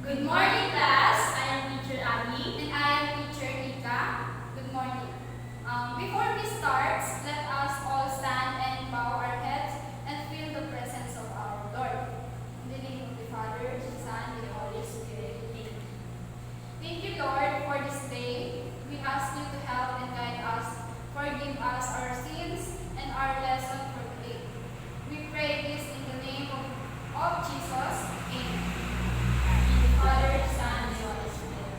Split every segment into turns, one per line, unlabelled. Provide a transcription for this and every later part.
Good morning, class. I am Teacher Abby. And I am Teacher Nika. Good morning. Before we start, let us all stand and bow our heads and feel the presence of our Lord. In the name of the Father, the Son, and the Holy Spirit. Amen. Thank you, Lord, for this day. We ask you to help and guide us. Forgive us our sins and our lesson for today. We pray this in the name of Jesus. Amen. Father, Son, and Holy Spirit.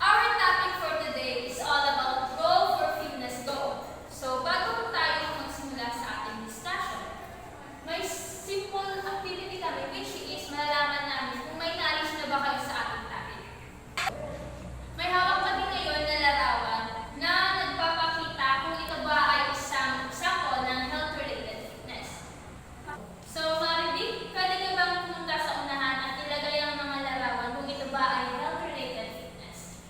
Our topic for today is all about Go for Fitness Go. So, bago tayo magsimula sa ating discussion, may simple activity kami which is malalaman namin kung may knowledge na ba kayo sa ating topic. May hawak kami ngayon na larawan na nagpapakita kung ito ba ay isang example ng health-related fitness. So, Marivic, pwede ka bang pumunta sa unahan at ilagay ang mga larawan kung ito ba ay health-related fitness?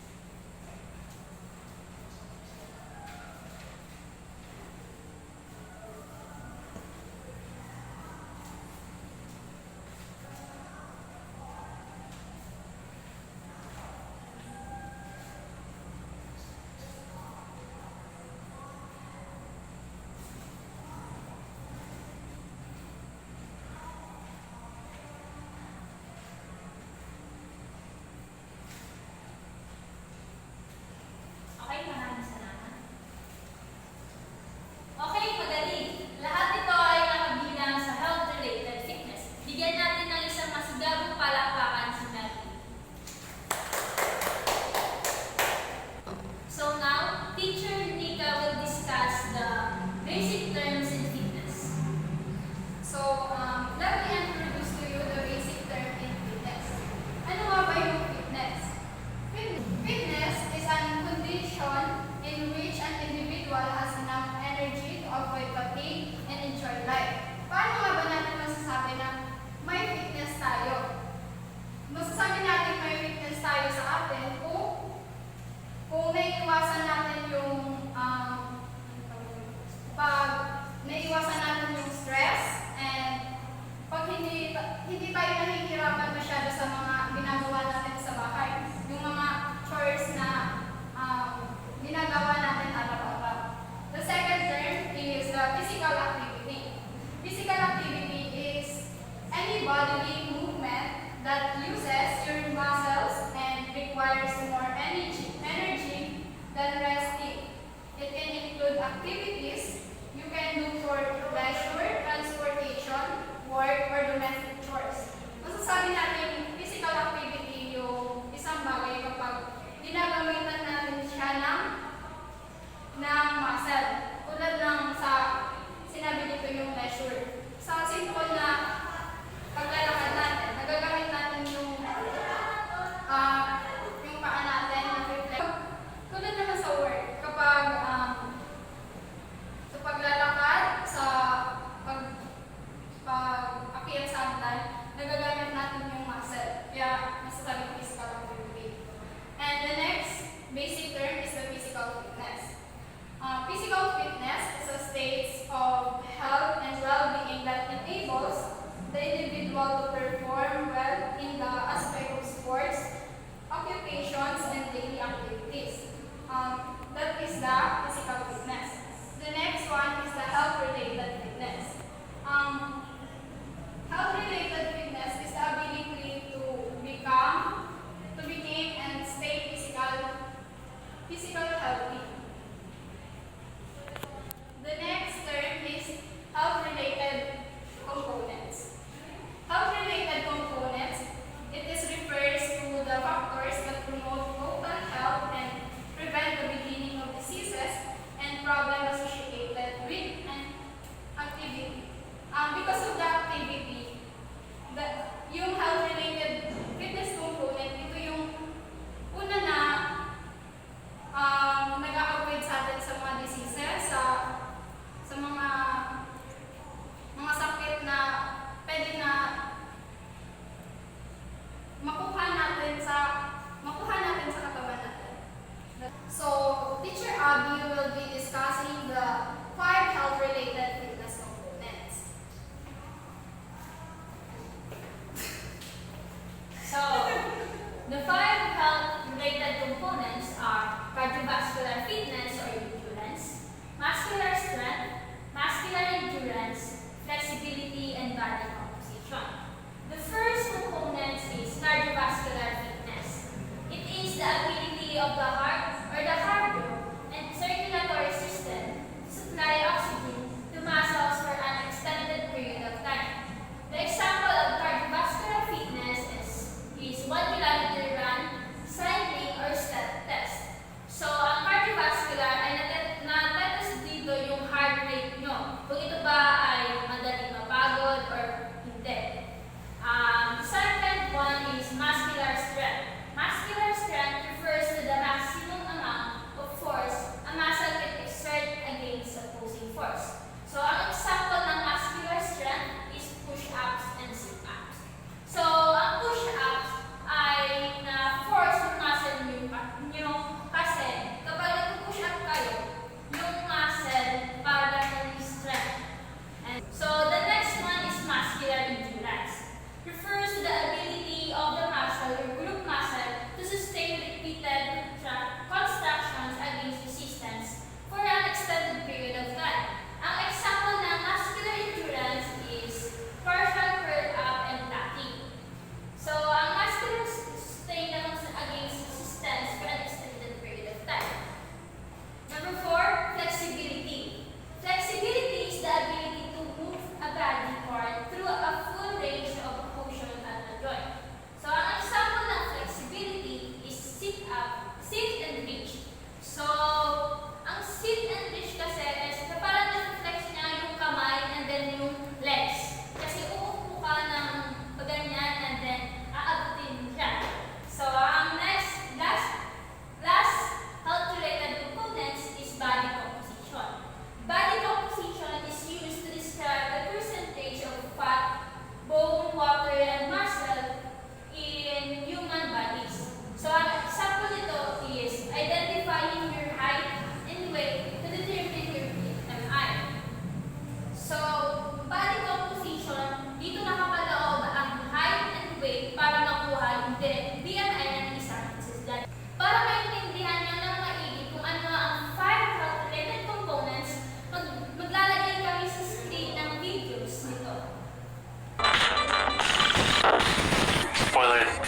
Okay, maraming salamat. Okay, magaling. Lahat ito ay nakabilang sa health-related fitness. Bigyan natin ng isang masigabong palakpakan si Melvin. So now, Teacher Nika will discuss the basic terms in fitness. So, let me introduce to you the basic term in fitness. Ano nga ba yung fitness? Fitness is a condition in which an individual has enough energy to avoid fatigue and enjoy life. Paano nga ba natin masasabi na may fitness tayo? Masasabi natin may fitness tayo sa atin kung naiiwasan natin yung pag naiiwasan natin yung stress and pag hindi tayo nahihirapan masyado sa mga ginagawa natin sa bahay, yung mga chores na ginagawa natin araw-araw. The second term is the physical activity. Physical activity is any bodily movement that uses your muscles and requires more energy than resting. It can include activities you can do for leisure, transportation, work, or domestic chores. Masasabi natin physical activity yung isang bagay kapag ginagamitan natin siya ng muscle. Tulad ng sa sinabi dito yung leisure. Sa simple na paglalakad natin, nagagamit natin yung paa natin na reflex. Tulad naman sa work, kapag sa paglalakad, sa pag-akyat sa hagdan, nagagamit natin yung muscle. Kaya masasabi physical activity. And the next basic term is the physical fitness. Physical fitness is a state of health and well-being that enables the individual to perform well in the aspect of sports, occupations, and daily activities. That is the physical fitness. The next one is the health-related fitness. Health-related fitness is the ability to become and stay physical healthy. The next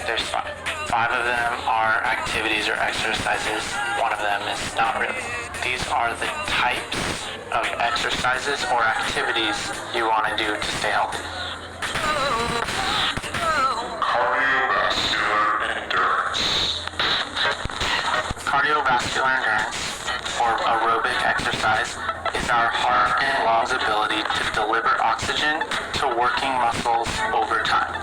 there's five. Five of them are activities or exercises. One of them is not really. These are the types of exercises or activities you want to do to stay healthy.
Cardiovascular endurance.
Cardiovascular endurance, or aerobic exercise, is our heart and lungs' ability to deliver oxygen to working muscles over time.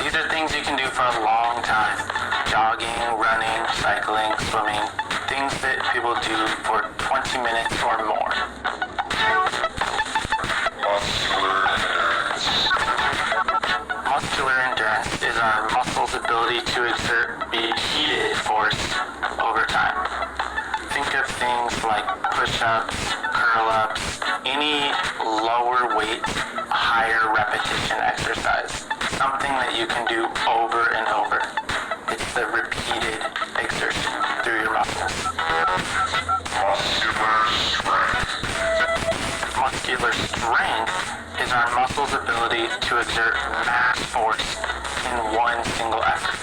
These are things you can do for a long time. Jogging, running, cycling, swimming, things that people do for 20 minutes or more.
Muscular endurance.
Muscular endurance is our muscles' ability to exert repeated force over time. Think of things like push-ups, curl-ups, any lower weight, higher repetition exercise. Something that you can do over and over. It's the repeated exertion through your muscles.
Muscular strength.
Muscular strength is our muscles' ability to exert max force in one single effort.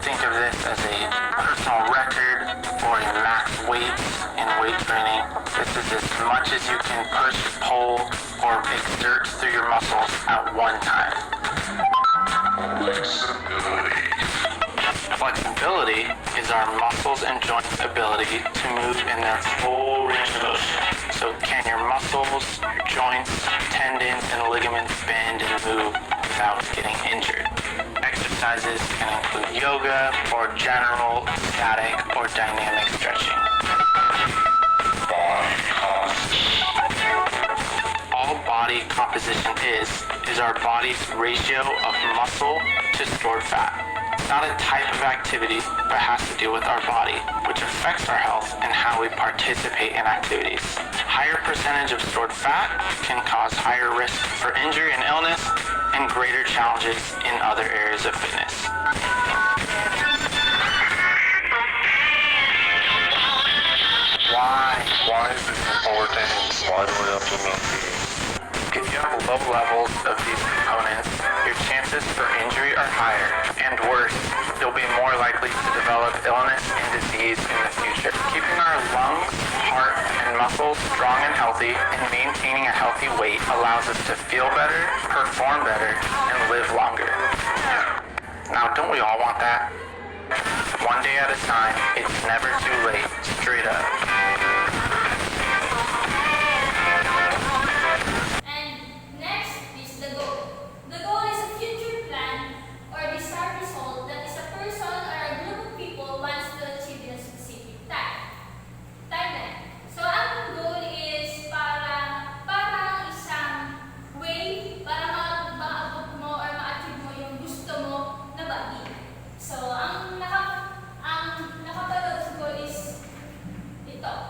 Think of this as a personal record or a max weight in weight training. This is as much as you can push, pull, or exert through your muscles at one time.
Flexibility.
Flexibility is our muscles and joint ability to move in their full range of motion. So can your muscles, your joints, tendons, and ligaments bend and move without getting injured? Exercises can include yoga or general, static, or dynamic stretching.
Body composition.
All body composition is our body's ratio of muscle to stored fat. It's not a type of activity, but has to do with our body, which affects our health and how we participate in activities. Higher percentage of stored fat can cause higher risk for injury and illness and greater challenges in other areas of fitness.
Why is this important? Why do we implement these?
If you have low levels of these components, your chances for injury are higher, and worse, you'll be more likely to develop illness and disease in the future. Keeping our lungs, heart, and muscles strong and healthy and maintaining a healthy weight allows us to feel better, perform better, and live longer. Now, don't we all want that? One day at a time, it's never too late, straight up.
And next is the goal. The goal is a future plan or desired result that is a person or a group of people wants to achieve in a specific timeline. So ang goal is para isang way para maabot mo or ma-achieve mo yung gusto mo na body. So ang nakapaloob sa goal is ito.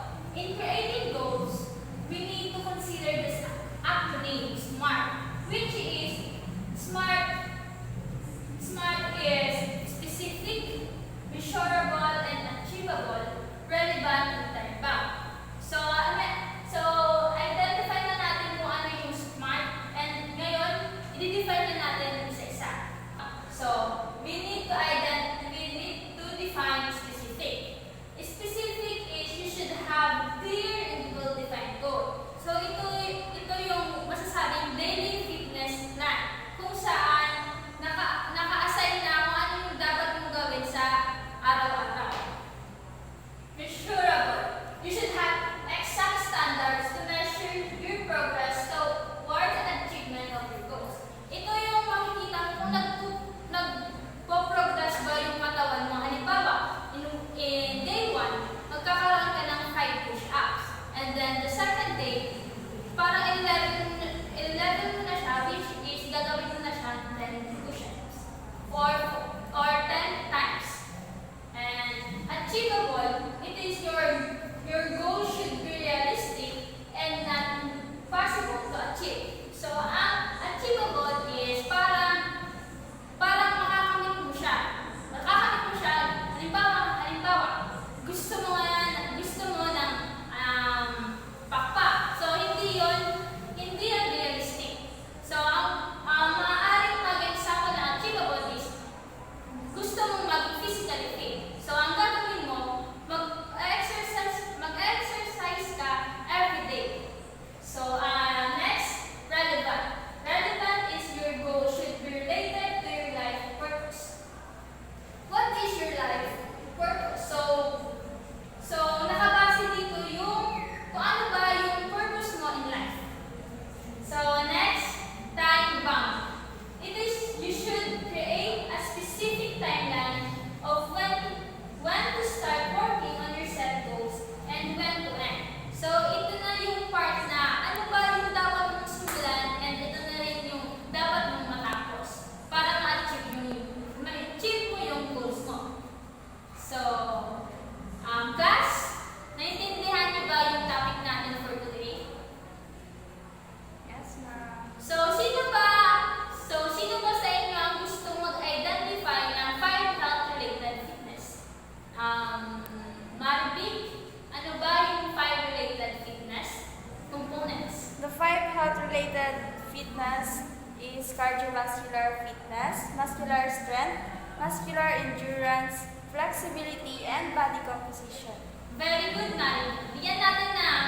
muscular strength, muscular endurance, flexibility, and body composition.
Very good, Nari. Bigyan natin ng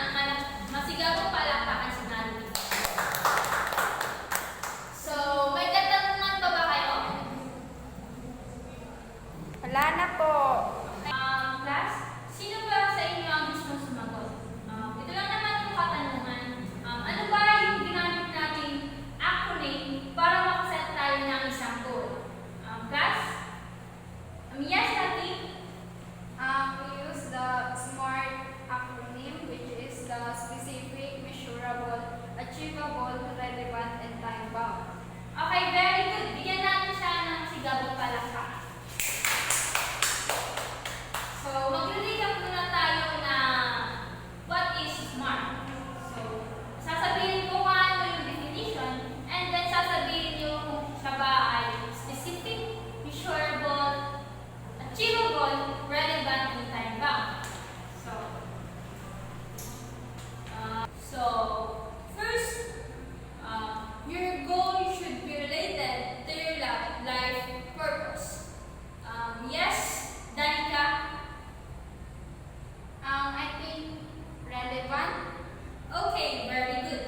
masigabong palakpakan si Nari. So, may katanungan pa ba kayo?
Wala na po.
Class, sino ba sa inyo ang gustong sumagot? Ito lang naman yung katanungan. Ano ba yung ginamit nating acronym para makaset tayo ng isang goal? Class? Yes, Tati?
We use the SMART acronym, which is the specific, measurable, achievable, relevant, and time-bound.
Okay, very good. Bigyan natin siya ng sigabong palakpakan. So, mag-recap muna tayo na what is SMART. So, sasabihin ko kung ano yung definition, and then sasabihin nyo kung siya ba ay specific, measurable, achievable, relevant, and time-bound. So, first, your goal should be related to your life purpose. Yes, Danica?
I think relevant.
Okay, very good.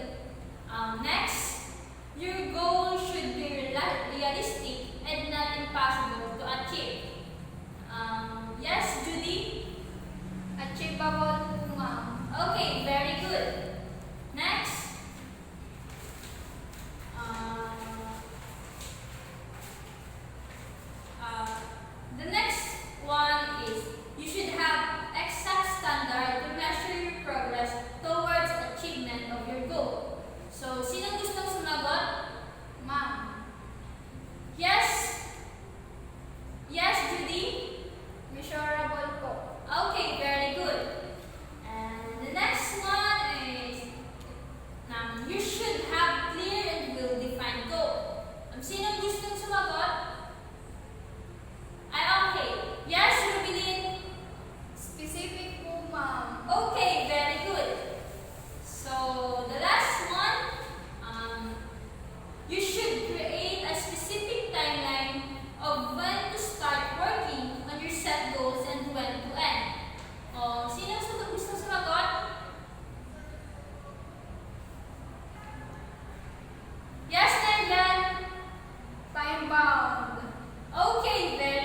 Next, your goal should be realistic and not impossible to achieve. Yes, Judy?
Achievable, ma'am.
Okay, very good. Next, the next one is you should have exact standard to measure your progress towards achievement of your goal. So, sino gustong sumagot?
Ma'am.
Yes? Yes, Judy?
Measurable po.
Okay, very good. And the next one is you should have clear and well-defined goal. Sino gustong sumagot? Ay, okay. Yes, Rubilin?
Specific po, ma'am.
Okay, very good. So, the last one, you should create a specific timeline of when to start working on your set goals and when to end. Sino gusto sumagot? Yes, Narian?
Time-bound.
Okay, very